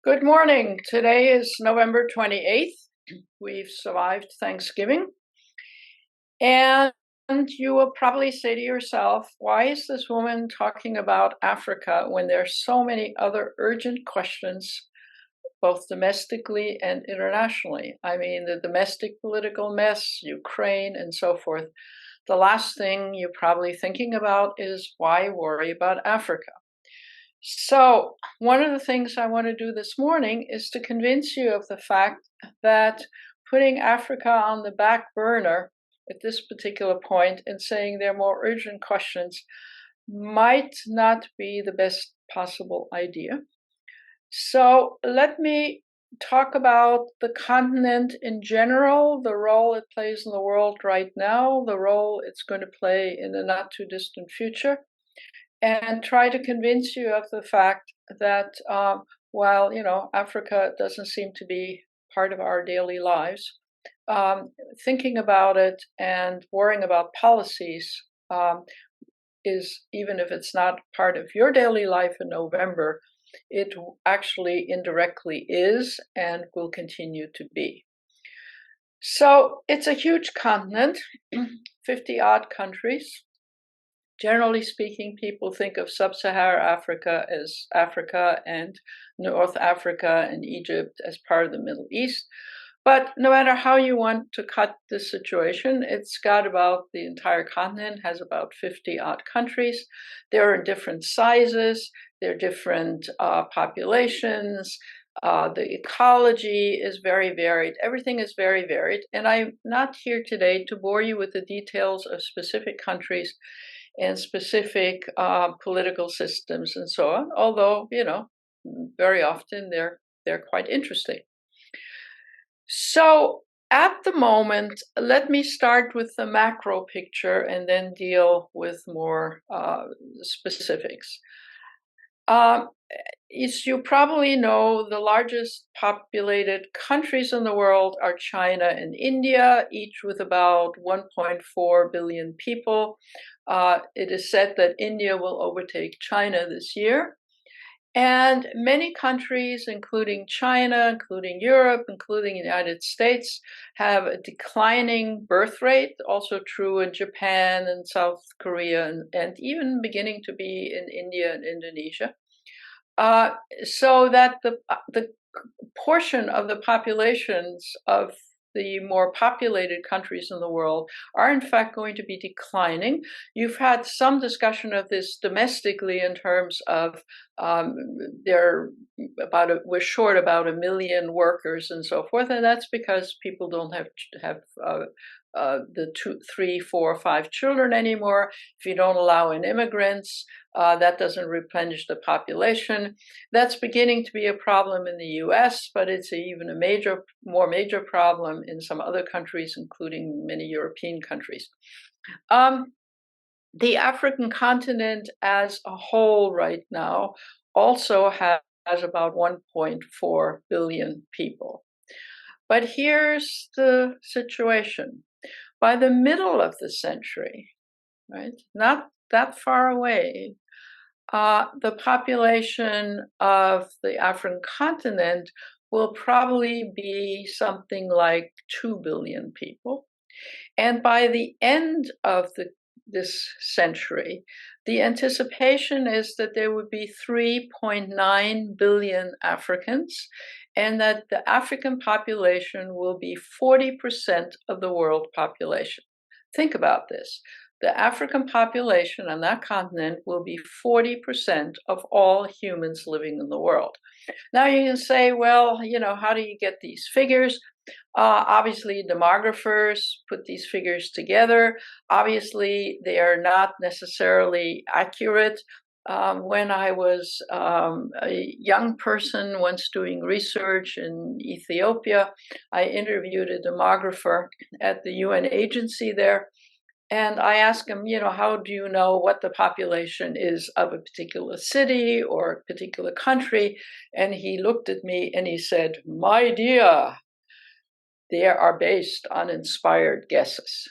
Good morning. Today is November 28th. We've survived Thanksgiving. And you will probably say to yourself, why is this woman talking about Africa when there are so many other urgent questions, both domestically and internationally? I mean, the domestic political mess, Ukraine, and so forth. The last thing you're probably thinking about is why worry about Africa? So, one of the things I want to do this morning is to convince you of the fact that putting Africa on the back burner at this particular point and saying there are more urgent questions might not be the best possible idea. So, let me talk about the continent in general, the role it plays in the world right now, the role it's going to play in the not too distant future, and try to convince you of the fact that while Africa doesn't seem to be part of our daily lives, thinking about it and worrying about policies is, even if it's not part of your daily life in November, it actually indirectly is and will continue to be. So it's a huge continent, 50 odd countries. Generally speaking, people think of sub-Saharan Africa as Africa and North Africa and Egypt as part of the Middle East. But no matter how you want to cut this situation, it's got about the entire continent, has about 50 odd countries. They're in different sizes, they're different populations. The ecology is very varied. Everything is very varied. And I'm not here today to bore you with the details of specific countries and specific political systems and so on, although, very often they're quite interesting. So at the moment, let me start with the macro picture and then deal with more specifics. As you probably know, the largest populated countries in the world are China and India, each with about 1.4 billion people. It is said that India will overtake China this year. And many countries, including China, including Europe, including the United States, have a declining birth rate, also true in Japan and South Korea, and even beginning to be in India and Indonesia. So that the portion of the populations of the more populated countries in the world are in fact going to be declining. You've had some discussion of this domestically in terms of we're short about 1 million workers and so forth, and that's because people don't have the 2, 3, 4, 5 children anymore. If you don't allow in immigrants, that doesn't replenish the population. That's beginning to be a problem in the US, but it's even a more major problem in some other countries, including many European countries. The African continent as a whole right now also has about 1.4 billion people. But here's the situation. By the middle of the century, right, not that far away, the population of the African continent will probably be something like 2 billion people. And by the end of this century, the anticipation is that there would be 3.9 billion Africans, and that the African population will be 40% of the world population. Think about this. The African population on that continent will be 40% of all humans living in the world. Now you can say, well, how do you get these figures? Obviously, demographers put these figures together. Obviously, they are not necessarily accurate. When I was a young person once doing research in Ethiopia, I interviewed a demographer at the UN agency there. And I asked him, how do you know what the population is of a particular city or a particular country? And he looked at me and he said, my dear, they are based on inspired guesses.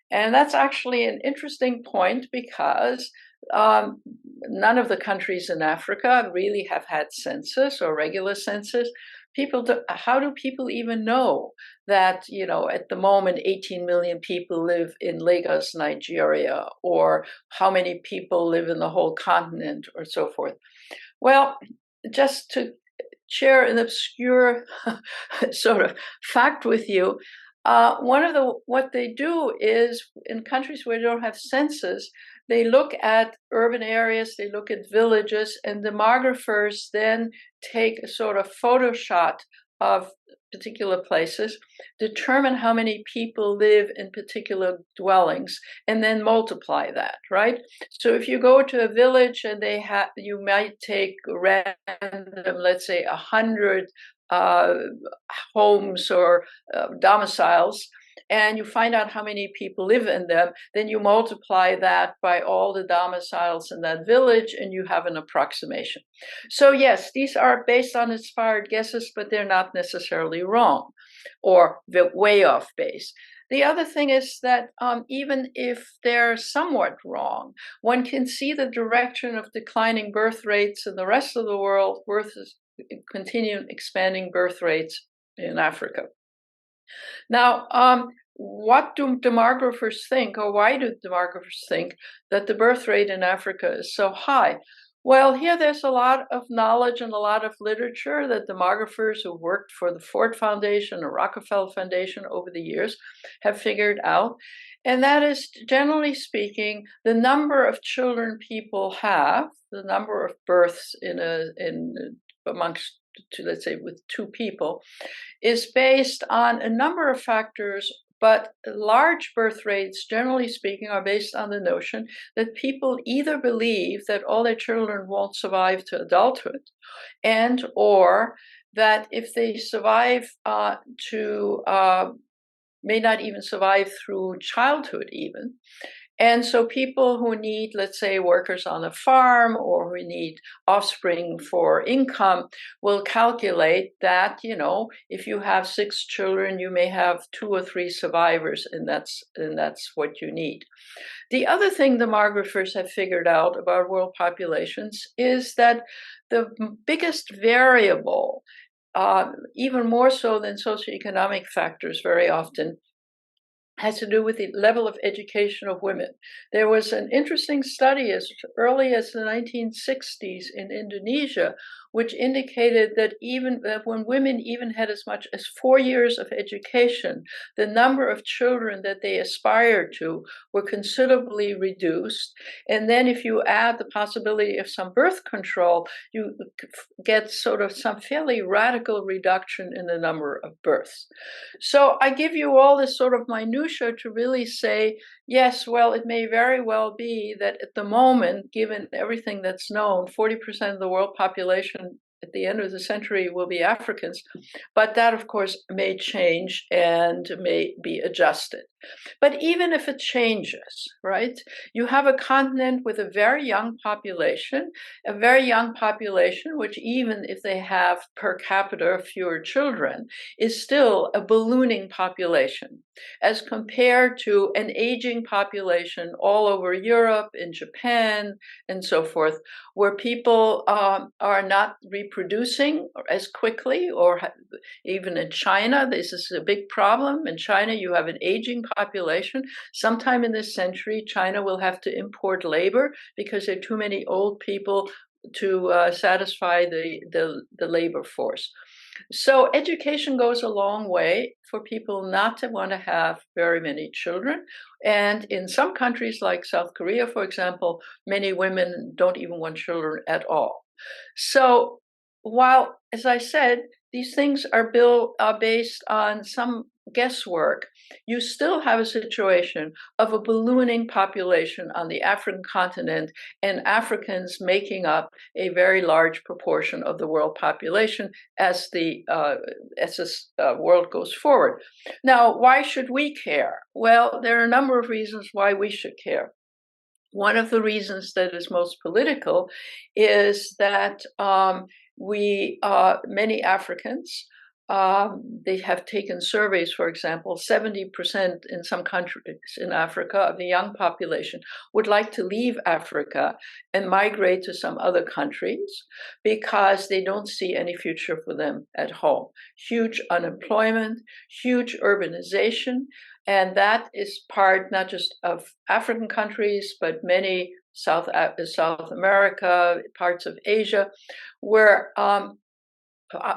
And that's actually an interesting point because none of the countries in Africa really have had census or regular census. How do people even know that, at the moment 18 million people live in Lagos, Nigeria, or how many people live in the whole continent, or so forth? Well, just to share an obscure sort of fact with you, what they do is in countries where they don't have census, they look at urban areas, they look at villages, and demographers then take a sort of photo shot of particular places, determine how many people live in particular dwellings, and then multiply that, right? So if you go to a village and you might take random, let's say 100 homes or domiciles, and you find out how many people live in them, then you multiply that by all the domiciles in that village, and you have an approximation. So yes, these are based on inspired guesses, but they're not necessarily wrong or way off base. The other thing is that even if they're somewhat wrong, one can see the direction of declining birth rates in the rest of the world versus continued expanding birth rates in Africa. Now, what do demographers think, or why do demographers think that the birth rate in Africa is so high? Well, here there's a lot of knowledge and a lot of literature that demographers who worked for the Ford Foundation or Rockefeller Foundation over the years have figured out. And that is, generally speaking, the number of children people have, the number of births amongst, let's say, with two people, is based on a number of factors, but large birth rates, generally speaking, are based on the notion that people either believe that all their children won't survive to adulthood, and or that if they survive may not even survive through childhood even. And so people who need, let's say, workers on a farm or who need offspring for income will calculate that, if you have 6 children, you may have 2 or 3 survivors, and that's what you need. The other thing demographers have figured out about world populations is that the biggest variable, even more so than socioeconomic factors very often, has to do with the level of education of women. There was an interesting study as early as the 1960s in Indonesia, which indicated that when women even had as much as 4 years of education, the number of children that they aspired to were considerably reduced. And then if you add the possibility of some birth control, you get sort of some fairly radical reduction in the number of births. So I give you all this sort of minutiae to really say, yes, well, it may very well be that at the moment, given everything that's known, 40% of the world population at the end of the century will be Africans, but that, of course, may change and may be adjusted. But even if it changes, right, you have a continent with a very young population, which even if they have per capita fewer children, is still a ballooning population as compared to an aging population all over Europe, in Japan, and so forth, where people are not reproducing as quickly, or even in China, this is a big problem. In China, you have an aging population. Sometime in this century, China will have to import labor because there are too many old people to satisfy the labor force. So education goes a long way for people not to want to have very many children. And in some countries like South Korea, for example, many women don't even want children at all. So while, as I said, these things are based on some guesswork, you still have a situation of a ballooning population on the African continent, and Africans making up a very large proportion of the world population as this world goes forward. Now, why should we care? Well, there are a number of reasons why we should care. One of the reasons that is most political is that many Africans They have taken surveys, for example, 70% in some countries in Africa of the young population would like to leave Africa and migrate to some other countries because they don't see any future for them at home. Huge unemployment, huge urbanization, and that is part not just of African countries, but many South America, parts of Asia, where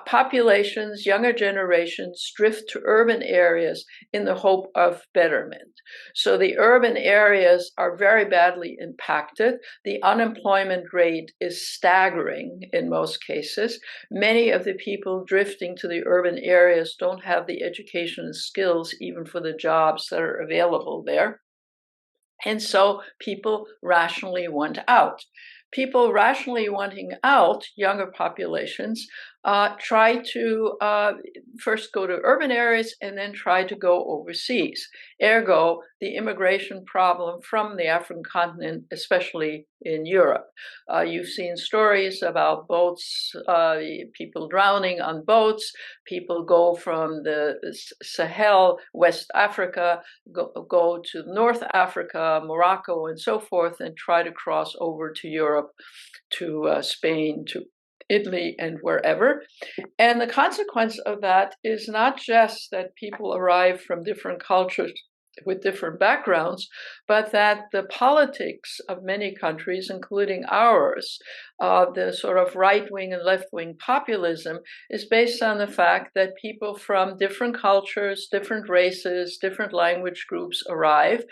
populations, younger generations drift to urban areas in the hope of betterment. So the urban areas are very badly impacted. The unemployment rate is staggering in most cases. Many of the people drifting to the urban areas don't have the education and skills even for the jobs that are available there. And so people rationally want out. People rationally wanting out, younger populations, try to first go to urban areas and then try to go overseas. Ergo, the immigration problem from the African continent, especially in Europe. You've seen stories about boats, people drowning on boats. People go from the Sahel, West Africa, go to North Africa, Morocco, and so forth, and try to cross over to Europe, to Spain, to Italy, and wherever. And the consequence of that is not just that people arrive from different cultures with different backgrounds, but that the politics of many countries, including ours, the sort of right-wing and left-wing populism, is based on the fact that people from different cultures, different races, different language groups arrive,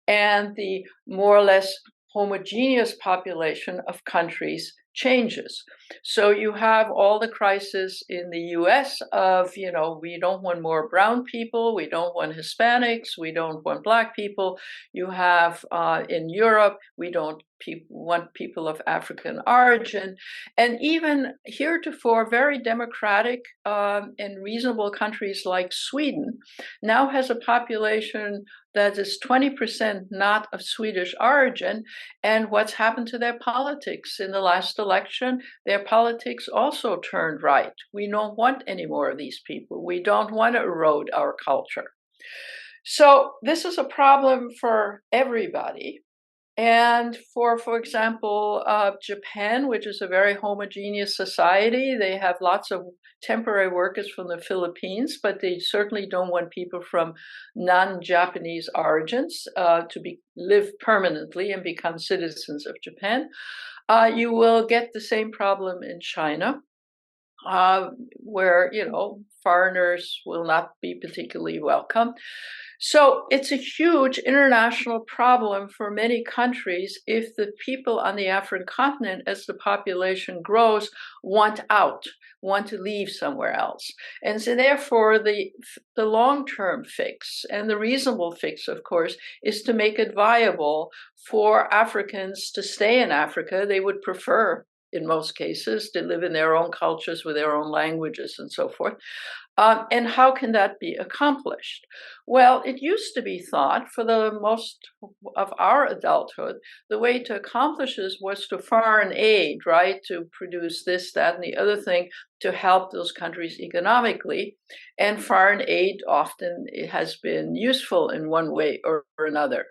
and the more or less homogeneous population of countries changes. So you have all the crisis in the US of, we don't want more brown people, we don't want Hispanics, we don't want black people. You have in Europe, we don't want people of African origin. And even heretofore very democratic and reasonable countries like Sweden now has a population that is 20% not of Swedish origin. And what's happened to their politics in the last election? Their politics also turned right. We don't want any more of these people. We don't want to erode our culture. So this is a problem for everybody. And for example, Japan, which is a very homogeneous society, they have lots of temporary workers from the Philippines, but they certainly don't want people from non-Japanese origins to live permanently and become citizens of Japan. You will get the same problem in China, where, foreigners will not be particularly welcome. So it's a huge international problem for many countries if the people on the African continent, as the population grows, want out, want to leave somewhere else. And so therefore, the long-term fix, and the reasonable fix, of course, is to make it viable for Africans to stay in Africa. They would prefer, in most cases, to live in their own cultures with their own languages and so forth. And how can that be accomplished? Well, it used to be thought for the most of our adulthood, the way to accomplish this was to foreign aid, right? To produce this, that, and the other thing to help those countries economically. And foreign aid often has been useful in one way or another.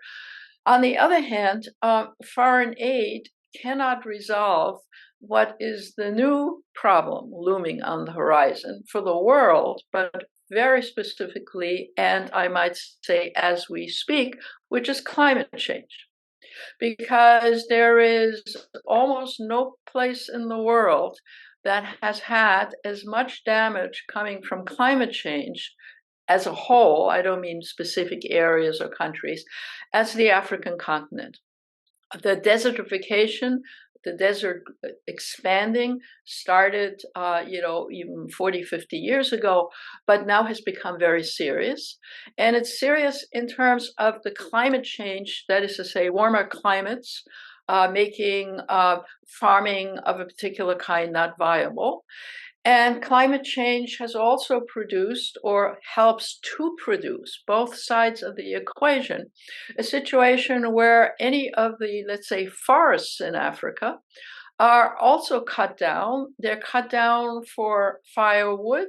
On the other hand, foreign aid cannot resolve what is the new problem looming on the horizon for the world, but very specifically, and I might say as we speak, which is climate change. Because there is almost no place in the world that has had as much damage coming from climate change as a whole, I don't mean specific areas or countries, as the African continent. The desertification, the desert expanding started, even 40, 50 years ago, but now has become very serious. And it's serious in terms of the climate change, that is to say, warmer climates, making farming of a particular kind not viable. And climate change has also produced, or helps to produce, both sides of the equation, a situation where any of the, let's say, forests in Africa are also cut down. They're cut down for firewood.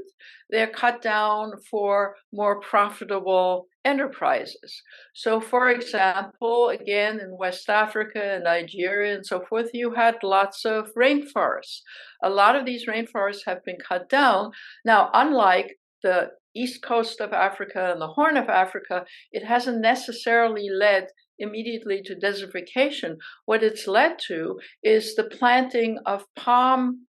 They're cut down for more profitable enterprises. So, for example, again, in West Africa and Nigeria and so forth, you had lots of rainforests. A lot of these rainforests have been cut down. Now, unlike the east coast of Africa and the Horn of Africa, it hasn't necessarily led immediately to desertification. What it's led to is the planting of palm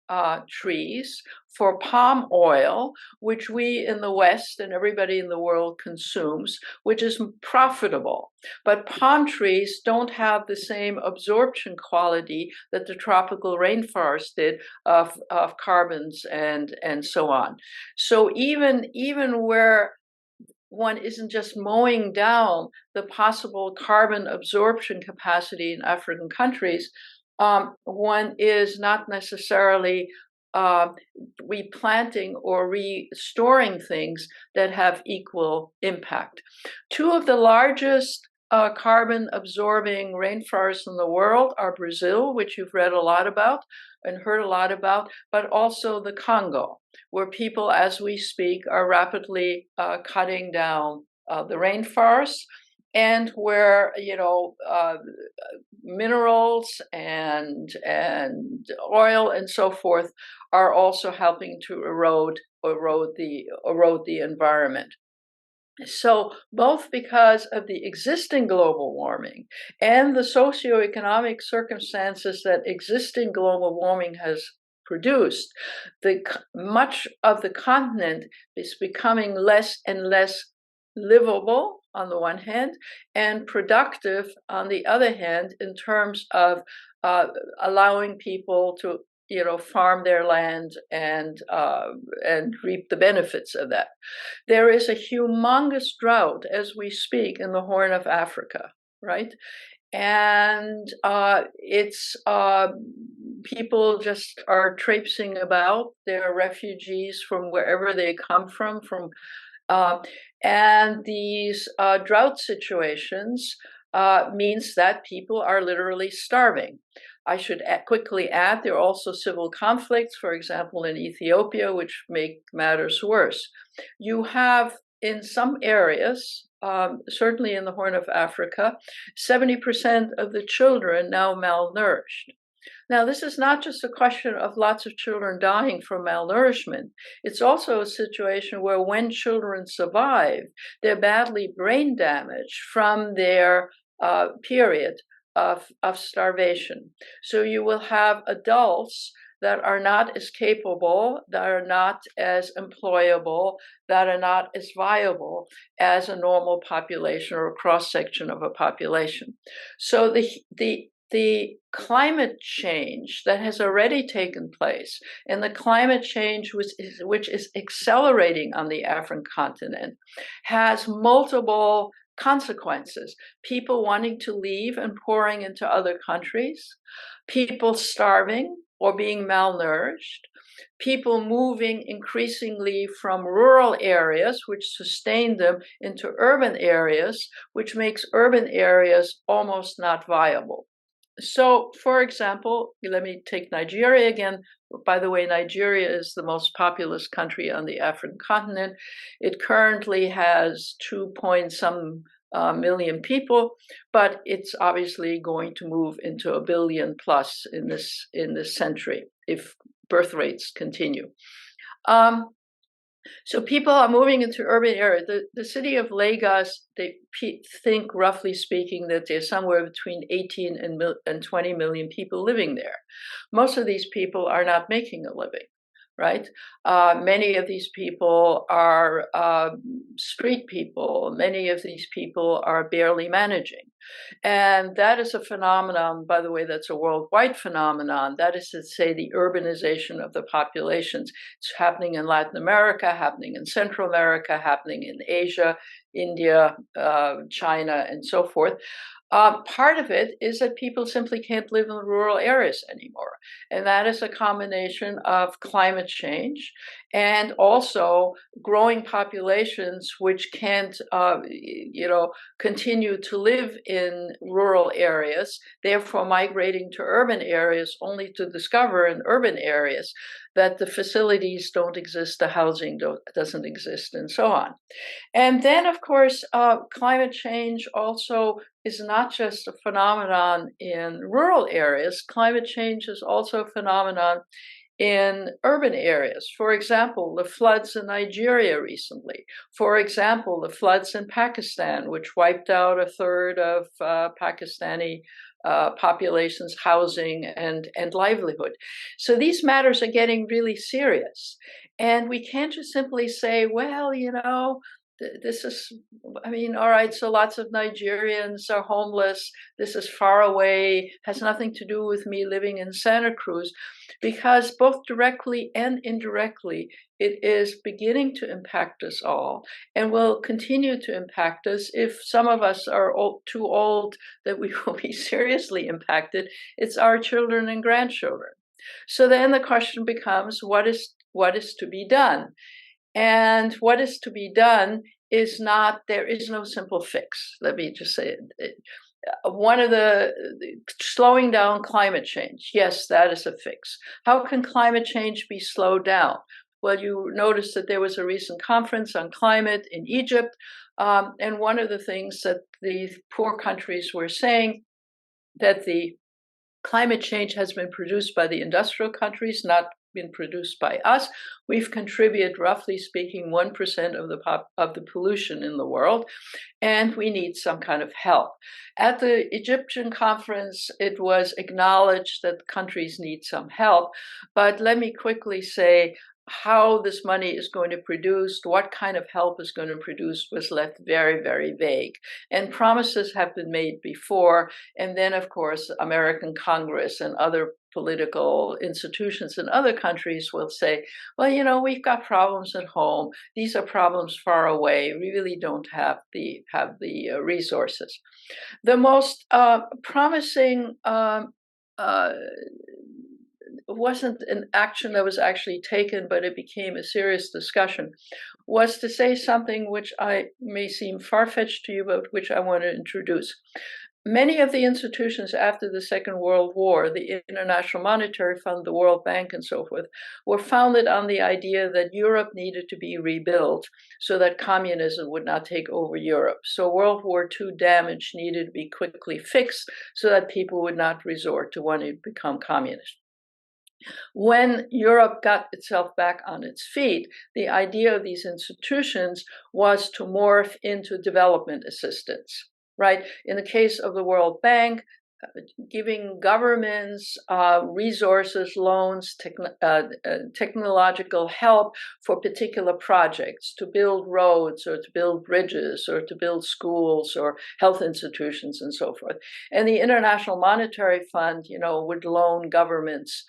trees for palm oil, which we in the West and everybody in the world consumes, which is profitable. But palm trees don't have the same absorption quality that the tropical rainforest did of carbons and so on. So even where one isn't just mowing down the possible carbon absorption capacity in African countries, one is not necessarily replanting or restoring things that have equal impact. Two of the largest carbon absorbing rainforests in the world are Brazil, which you've read a lot about and heard a lot about, but also the Congo, where people, as we speak, are rapidly cutting down the rainforests, and where minerals and oil and so forth are also helping to erode the environment. So both because of the existing global warming and the socioeconomic circumstances that existing global warming has produced, much of the continent is becoming less and less livable on the one hand, and productive on the other hand, in terms of allowing people to farm their land and reap the benefits of that. There is a humongous drought as we speak in the Horn of Africa, right? And it's people just are traipsing about. They're refugees from wherever they come from and these drought situations means that people are literally starving. I should quickly add, there are also civil conflicts, for example, in Ethiopia, which make matters worse. You have, in some areas, certainly in the Horn of Africa, 70% of the children now malnourished. Now, this is not just a question of lots of children dying from malnourishment. It's also a situation where when children survive, they're badly brain damaged from their period of starvation. So you will have adults that are not as capable, that are not as employable, that are not as viable as a normal population or a cross-section of a population. So the climate change that has already taken place, and the climate change which is accelerating on the African continent, has multiple consequences. People wanting to leave and pouring into other countries, people starving or being malnourished, people moving increasingly from rural areas, which sustain them, into urban areas, which makes urban areas almost not viable. So, for example, let me take Nigeria again. By the way, Nigeria is the most populous country on the African continent. It currently has 2-point-some million people, but it's obviously going to move into 1 billion plus in this century if birth rates continue. So people are moving into urban areas. The city of Lagos, they think, roughly speaking, that there's somewhere between 18 and 20 million people living there. Most of these people are not making a living, right? Many of these people are street people. Many of these people are barely managing. And that is a phenomenon, by the way, that's a worldwide phenomenon. That is to say, the urbanization of the populations. It's happening in Latin America, happening in Central America, happening in Asia, India, China, and so forth. Part of it is that people simply can't live in rural areas anymore. And that is a combination of climate change and also growing populations which can't, continue to live in rural areas, therefore migrating to urban areas only to discover in urban areas that the facilities don't exist, the housing doesn't exist, and so on. And then, of course, climate change also is not just a phenomenon in rural areas. Climate change is also a phenomenon in urban areas. For example, the floods in Nigeria recently. For example, the floods in Pakistan, which wiped out a third of Pakistani population's housing and livelihood. So these matters are getting really serious. And we can't just simply say, well, this is, all right, so lots of Nigerians are homeless. This is far away, has nothing to do with me living in Santa Cruz, because both directly and indirectly, it is beginning to impact us all and will continue to impact us. If some of us are too old that we will be seriously impacted, it's our children and grandchildren. So then the question becomes, what is to be done? And what is to be done is not, there is no simple fix. Let me just say it. One of the slowing down climate change, yes, that is a fix. How can climate change be slowed down? Well, you noticed that there was a recent conference on climate in Egypt. And one of the things that the poor countries were saying, that the climate change has been produced by the industrial countries, not been produced by us. We've contributed, roughly speaking, 1% of the pollution in the world, and we need some kind of help. At the Egyptian conference, it was acknowledged that countries need some help, but let me quickly say, how this money is going to be produced, what kind of help is going to be produced, was left very, very vague. And promises have been made before. And then, of course, American Congress and other political institutions in other countries will say, well, we've got problems at home. These are problems far away. We really don't have the resources. The most promising wasn't an action that was actually taken, but it became a serious discussion, was to say something which may seem far-fetched to you, but which I want to introduce. Many of the institutions after the Second World War, the International Monetary Fund, the World Bank, and so forth, were founded on the idea that Europe needed to be rebuilt so that communism would not take over Europe. So World War II damage needed to be quickly fixed so that people would not resort to wanting to become communist. When Europe got itself back on its feet, the idea of these institutions was to morph into development assistance, right? In the case of the World Bank, giving governments resources, loans, technological help for particular projects, to build roads or to build bridges or to build schools or health institutions and so forth. And the International Monetary Fund, would loan governments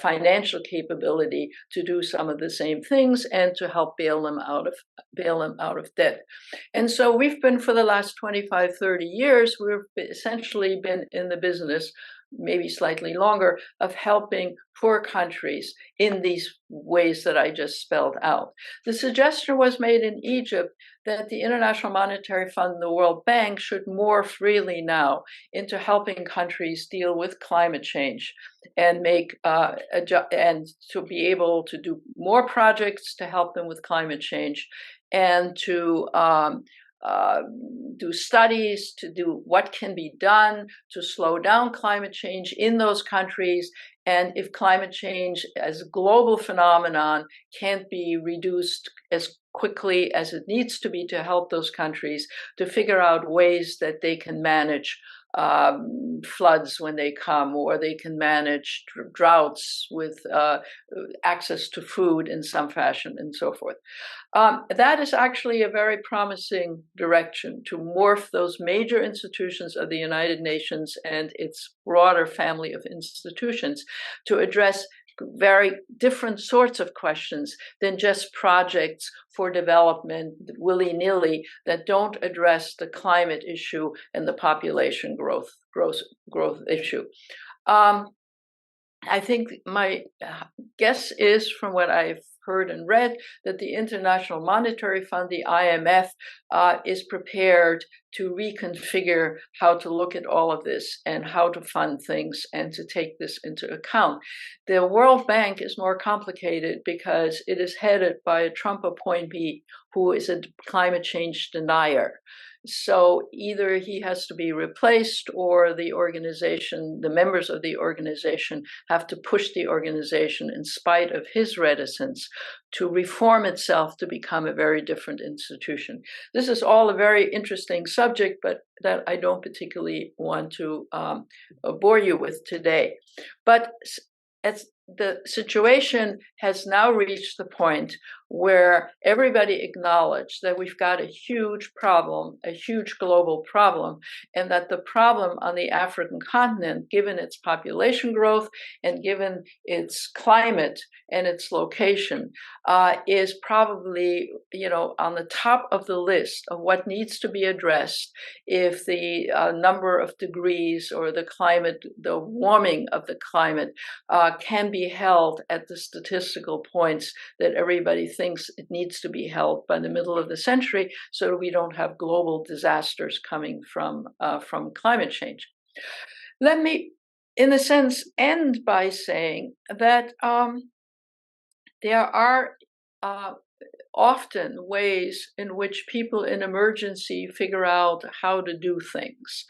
financial capability to do some of the same things and to help bail them out of debt. And so we've been, for the last 25, 30 years, we've essentially been in the business, maybe slightly longer, of helping poor countries in these ways that I just spelled out. The suggestion was made in Egypt that the International Monetary Fund and the World Bank should morph really now into helping countries deal with climate change and and to be able to do more projects to help them with climate change, and to do studies to do what can be done to slow down climate change in those countries. And if climate change as a global phenomenon can't be reduced as quickly as it needs to be to help those countries, to figure out ways that they can manage floods when they come, or they can manage droughts with access to food in some fashion, and so forth. That is actually a very promising direction, to morph those major institutions of the United Nations and its broader family of institutions to address very different sorts of questions than just projects for development willy-nilly that don't address the climate issue and the population growth issue. I think my guess is, from what I've heard and read, that the International Monetary Fund, the IMF, is prepared to reconfigure how to look at all of this and how to fund things and to take this into account. The World Bank is more complicated because it is headed by a Trump appointee who is a climate change denier. So either he has to be replaced, or the organization, the members of the organization, have to push the organization, in spite of his reticence, to reform itself to become a very different institution. This is all a very interesting subject, but that I don't particularly want to bore you with today. But as the situation has now reached the point where everybody acknowledged that we've got a huge problem, a huge global problem, and that the problem on the African continent, given its population growth and given its climate and its location, is probably, on the top of the list of what needs to be addressed if the number of degrees or the warming of the climate can be held at the statistical points that everybody thinks it needs to be held by the middle of the century, so that we don't have global disasters coming from climate change. Let me, in a sense, end by saying that there are often ways in which people in emergency figure out how to do things.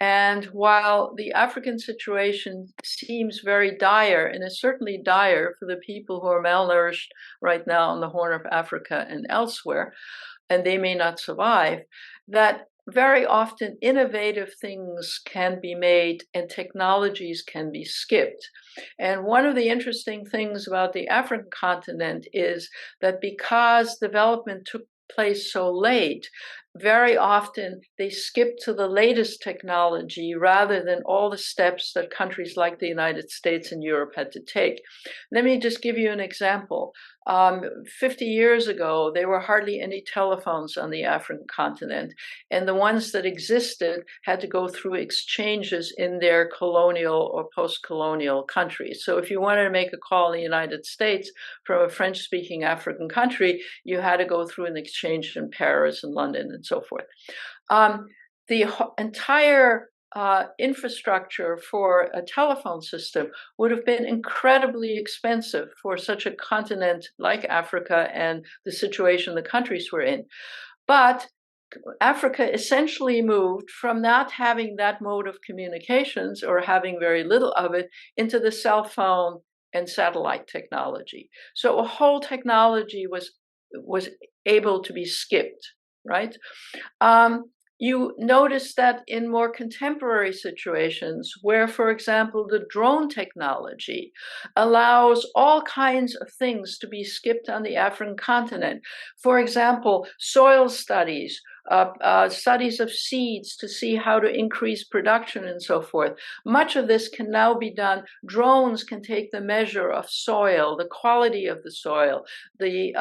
And while the African situation seems very dire, and is certainly dire for the people who are malnourished right now on the Horn of Africa and elsewhere, and they may not survive, that very often innovative things can be made and technologies can be skipped. And one of the interesting things about the African continent is that because development took place so late, very often they skip to the latest technology rather than all the steps that countries like the United States and Europe had to take. Let me just give you an example. 50 years ago, there were hardly any telephones on the African continent, and the ones that existed had to go through exchanges in their colonial or post-colonial countries. So if you wanted to make a call in the United States from a French-speaking African country, you had to go through an exchange in Paris and London and so forth. The entire infrastructure for a telephone system would have been incredibly expensive for such a continent like Africa and the situation the countries were in. But Africa essentially moved from not having that mode of communications, or having very little of it, into the cell phone and satellite technology. So a whole technology was able to be skipped, right? You notice that in more contemporary situations where, for example, the drone technology allows all kinds of things to be skipped on the African continent. For example, soil studies, studies of seeds to see how to increase production and so forth. Much of this can now be done. Drones can take the measure of soil, the quality of the soil, the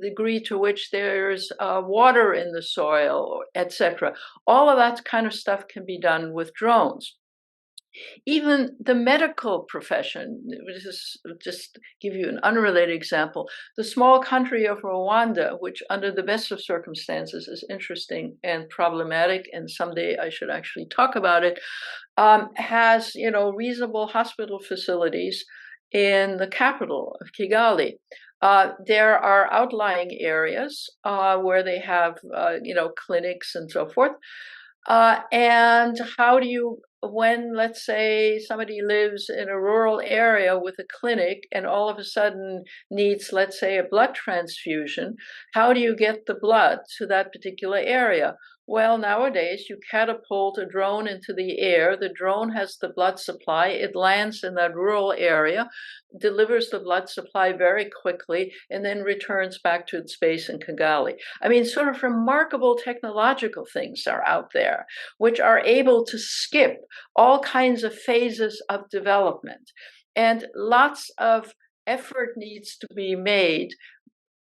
degree to which there's water in the soil, etc. All of that kind of stuff can be done with drones. Even the medical profession, just give you an unrelated example, the small country of Rwanda, which under the best of circumstances is interesting and problematic, and someday I should actually talk about it, has reasonable hospital facilities in the capital of Kigali. There are outlying areas where they have clinics and so forth. And how do you, when, let's say, somebody lives in a rural area with a clinic and all of a sudden needs, let's say, a blood transfusion, how do you get the blood to that particular area? Well, nowadays, you catapult a drone into the air. The drone has the blood supply. It lands in that rural area, delivers the blood supply very quickly, and then returns back to its base in Kigali. I mean, sort of remarkable technological things are out there, which are able to skip all kinds of phases of development. And lots of effort needs to be made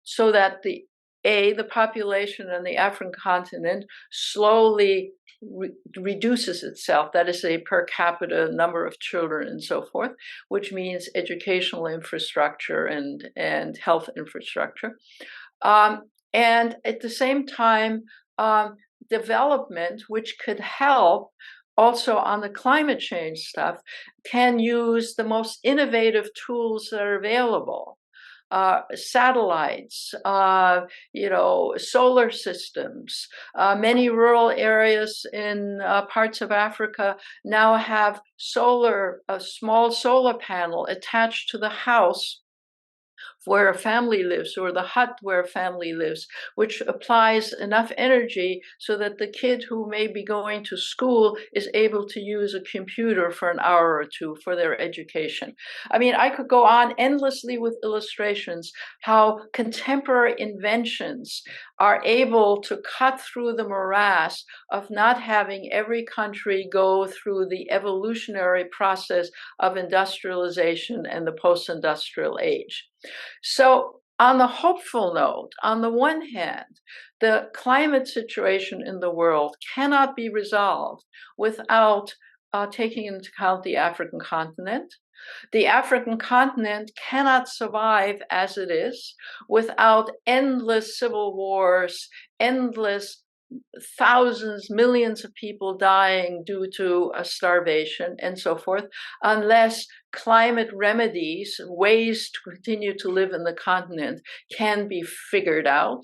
so that the population on the African continent slowly reduces itself. That is a per capita number of children and so forth, which means educational infrastructure and health infrastructure. And at the same time, development, which could help also on the climate change stuff, can use the most innovative tools that are available. Satellites, solar systems. Many rural areas in parts of Africa now have a small solar panel attached to the house where a family lives, or the hut where a family lives, which applies enough energy so that the kid who may be going to school is able to use a computer for an hour or two for their education. I mean, I could go on endlessly with illustrations how contemporary inventions are able to cut through the morass of not having every country go through the evolutionary process of industrialization and the post-industrial age. So on the hopeful note, on the one hand, the climate situation in the world cannot be resolved without taking into account the African continent. The African continent cannot survive as it is without endless civil wars, endless thousands, millions of people dying due to starvation and so forth, unless climate remedies, ways to continue to live in the continent, can be figured out.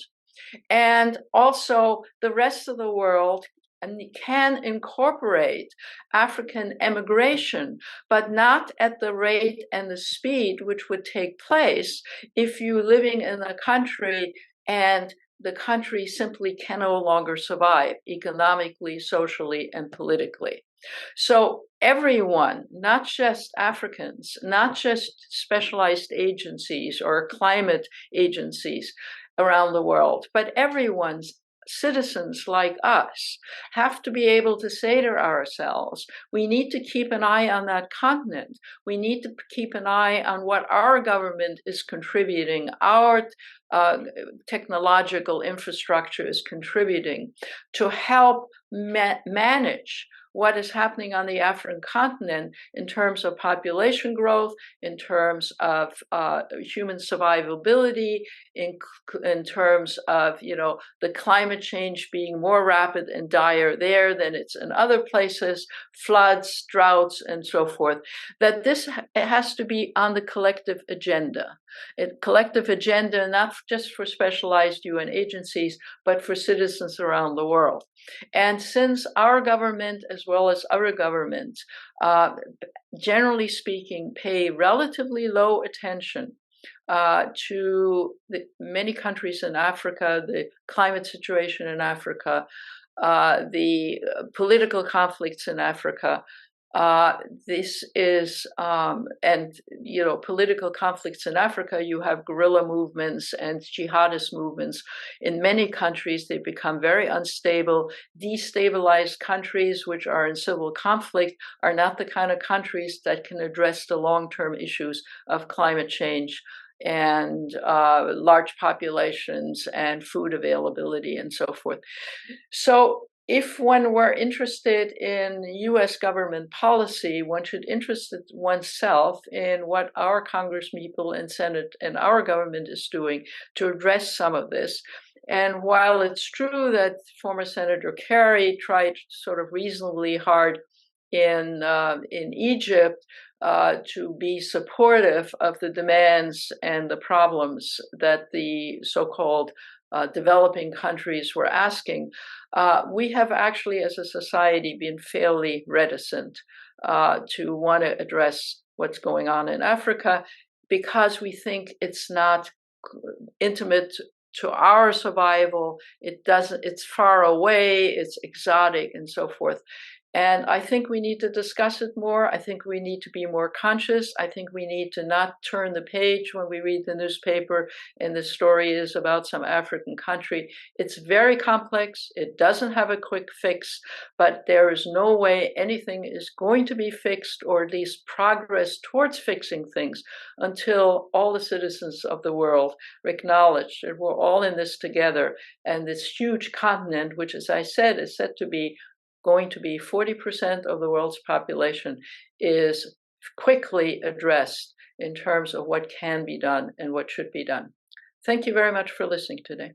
And also the rest of the world can incorporate African emigration, but not at the rate and the speed which would take place if you're living in a country and the country simply can no longer survive economically, socially, and politically. So everyone, not just Africans, not just specialized agencies or climate agencies around the world, but everyone's citizens like us have to be able to say to ourselves, we need to keep an eye on that continent. We need to keep an eye on what our government is contributing, our technological infrastructure is contributing to help manage what is happening on the African continent in terms of population growth, in terms of human survivability, in terms of the climate change being more rapid and dire there than it's in other places, floods, droughts, and so forth. That this has to be on the collective agenda. A collective agenda not just for specialized UN agencies, but for citizens around the world. And since our government, as well as other governments, generally speaking, pay relatively low attention to many countries in Africa, the climate situation in Africa, the political conflicts in Africa, this is, and political conflicts in Africa, you have guerrilla movements and jihadist movements. In many countries, they become very unstable. Destabilized countries, which are in civil conflict, are not the kind of countries that can address the long-term issues of climate change and large populations and food availability and so forth. So if one were interested in US government policy, one should interest oneself in what our congresspeople and Senate and our government is doing to address some of this. And while it's true that former Senator Kerry tried sort of reasonably hard in Egypt to be supportive of the demands and the problems that the so-called developing countries were asking, we have actually, as a society, been fairly reticent to want to address what's going on in Africa because we think it's not intimate to our survival. It's far away, it's exotic, and so forth. And I think we need to discuss it more. I think we need to be more conscious. I think we need to not turn the page when we read the newspaper and the story is about some African country. It's very complex. It doesn't have a quick fix, but there is no way anything is going to be fixed, or at least progress towards fixing things, until all the citizens of the world acknowledge that we're all in this together. And this huge continent, which, as I said, is said to be going to be 40% of the world's population, is quickly addressed in terms of what can be done and what should be done. Thank you very much for listening today.